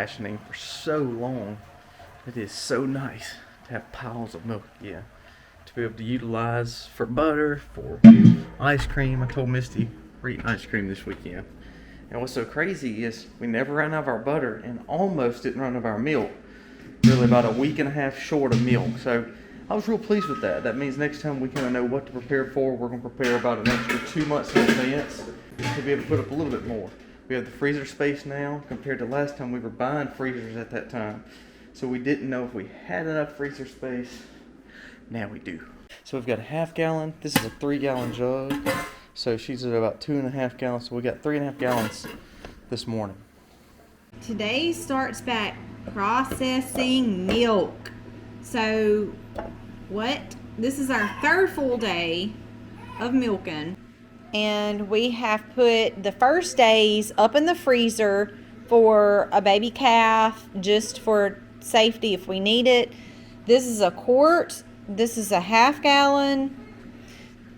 rationing for so long. It is so nice to have piles of milk again, to be able to utilize for butter, for ice cream. I told Misty we're eating ice cream this weekend. And what's so crazy is we never ran out of our butter and almost didn't run out of our milk. Really about a week and a half short of milk. So I was real pleased with that. That means next time we kind of know what to prepare for. We're going to prepare about an extra 2 months in advance to be able to put up a little bit more. We have the freezer space now compared to last time we were buying freezers at that time. So we didn't know if we had enough freezer space. Now we do. So we've got a ½ gallon. This is a 3-gallon jug. So she's at about 2.5 gallons. So we got 3.5 gallons this morning. Today starts back processing milk. So this is our 3rd full day of milking. And we have put the first days up in the freezer for a baby calf, just for safety if we need it. This is a quart. This is a ½ gallon.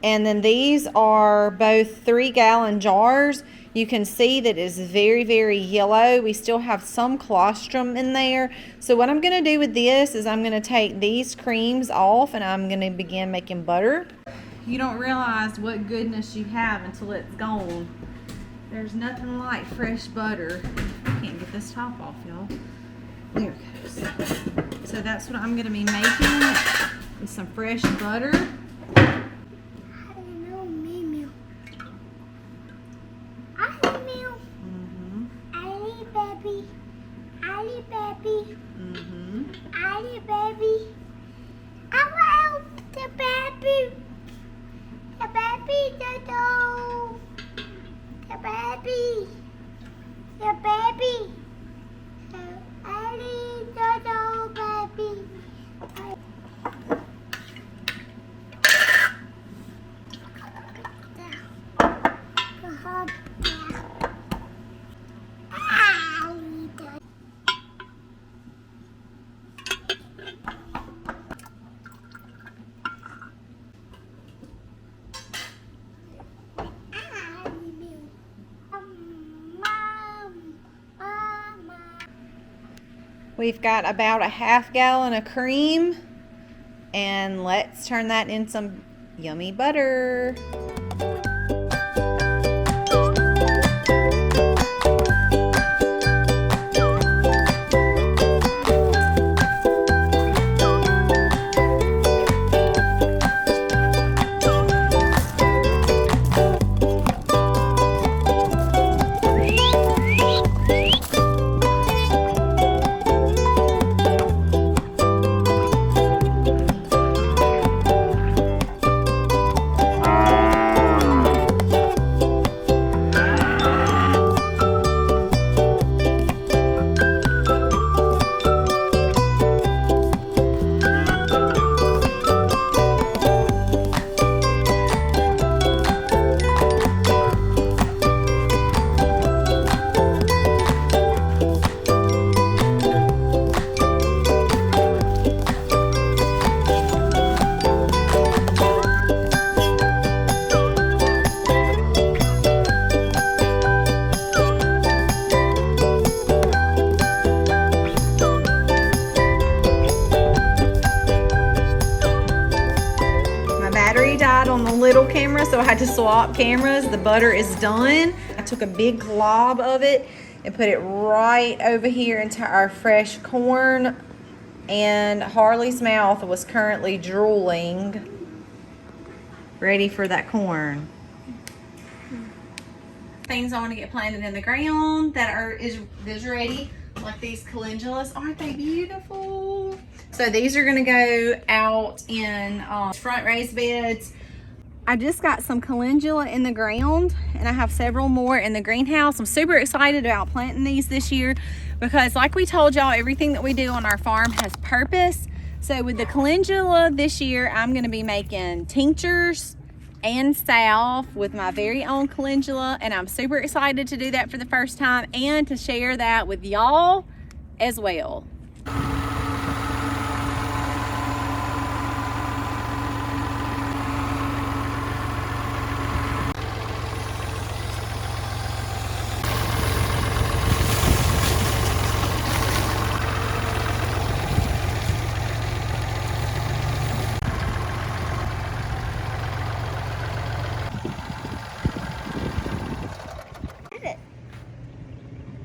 And then these are both 3-gallon jars. You can see that it's very, very yellow. We still have some colostrum in there. So what I'm going to do with this is I'm going to take these creams off and I'm going to begin making butter. You don't realize what goodness you have until it's gone. There's nothing like fresh butter. I can't get this top off, y'all. There it goes. So that's what I'm going to be making with some fresh butter. We've got about a ½ gallon of cream, and let's turn that in some yummy butter. On the little camera, so I had to swap cameras. The butter is done. I took a big glob of it and put it right over here into our fresh corn, and Harley's mouth was currently drooling, ready for that corn. Things I want to get planted in the ground that is ready, like these calendulas. Aren't they beautiful? So these are going to go out in front raised beds. I just got some calendula in the ground, and I have several more in the greenhouse. I'm super excited about planting these this year because, like we told y'all, everything that we do on our farm has purpose. So with the calendula this year, I'm going to be making tinctures and salve with my very own calendula, and I'm super excited to do that for the first time and to share that with y'all as well.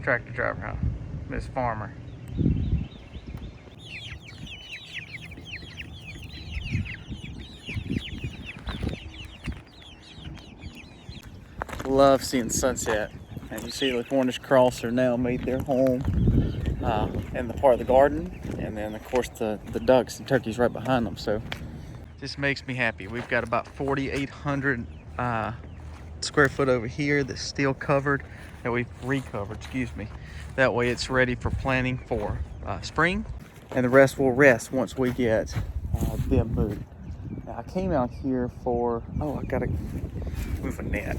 tractor driver, huh? Miss Farmer. Love seeing sunset. And you see the Cornish cross are now made their home in the part of the garden. And then of course the ducks and turkeys right behind them. So just makes me happy. We've got about 4,800 square foot over here that's still covered, that we've recovered, excuse me. That way it's ready for planting for spring. And the rest will rest once we get them moved. Now I came out here for, oh, I gotta move a net.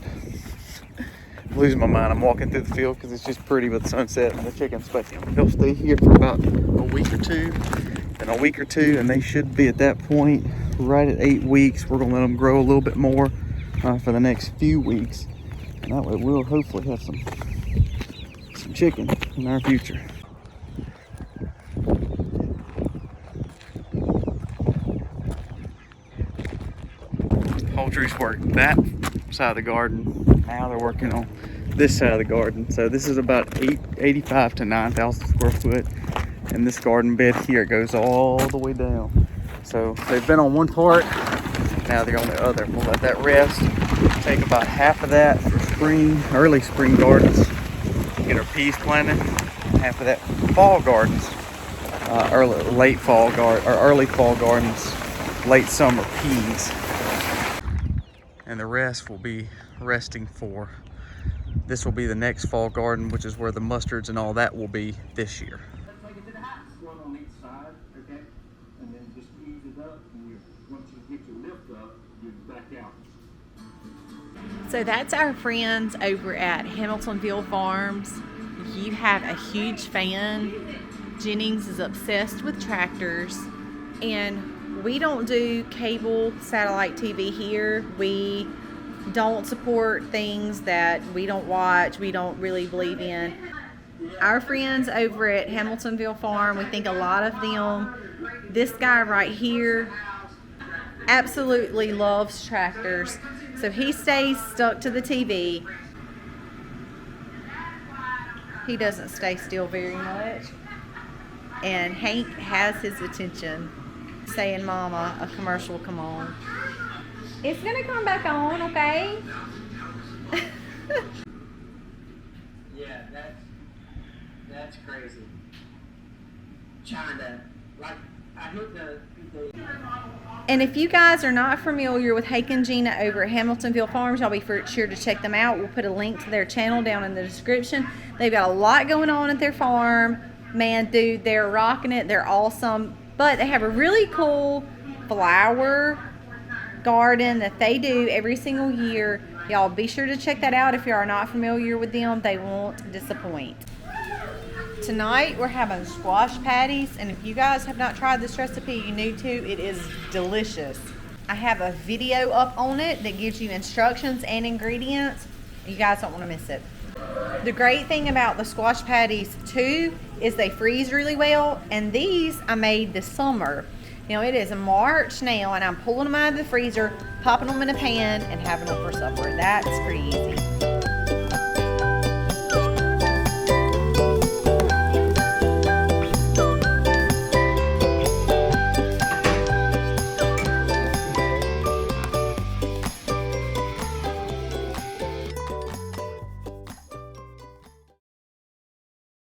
I'm losing my mind. I'm walking through the field because it's just pretty with the sunset and the chickens, but they'll stay here for about a week or two, and they should be at that point right at 8 weeks. We're gonna let them grow a little bit more for the next few weeks, and that way we'll hopefully have some chicken in our future. Poultry's worked that side of the garden. Now they're working on this side of the garden. So this is about 85 to 9,000 square foot. And this garden bed here goes all the way down. So they've been on one part, now they're on the other. We'll let that rest. Take about half of that for spring, early spring gardens. Get our peas planted. Half of that fall gardens, early fall gardens, late summer peas. And the rest will be resting for, this will be the next fall garden, which is where the mustards and all that will be this year. Take it to the house. One on each side, okay? And then just ease it up, and once you get your lift up, you back out. So that's our friends over at Hamiltonville Farms. You have a huge fan. Jennings is obsessed with tractors, and we don't do cable satellite TV here. We don't support things that we don't watch, we don't really believe in. Our friends over at Hamiltonville Farm, we think a lot of them. This guy right here absolutely loves tractors, so he stays stuck to the TV. He doesn't stay still very much, and Hank has his attention. Saying, "Mama, a commercial will come on." It's gonna come back on, okay? Yeah, that's crazy. China, like, I hit the And if you guys are not familiar with Hank and Gina over at Hamiltonville Farms, y'all be sure to check them out. We'll put a link to their channel down in the description. They've got a lot going on at their farm. Man, dude, they're rocking it. They're awesome. But they have a really cool flower garden that they do every single year. Y'all be sure to check that out if you are not familiar with them. They won't disappoint. Tonight we're having squash patties, and if you guys have not tried this recipe, you need to. It is delicious. I have a video up on it that gives you instructions and ingredients. You guys don't want to miss it. The great thing about the squash patties too is they freeze really well, and these I made this summer. You know, it is March now, and I'm pulling them out of the freezer, popping them in a pan, and having them for supper. That's pretty easy.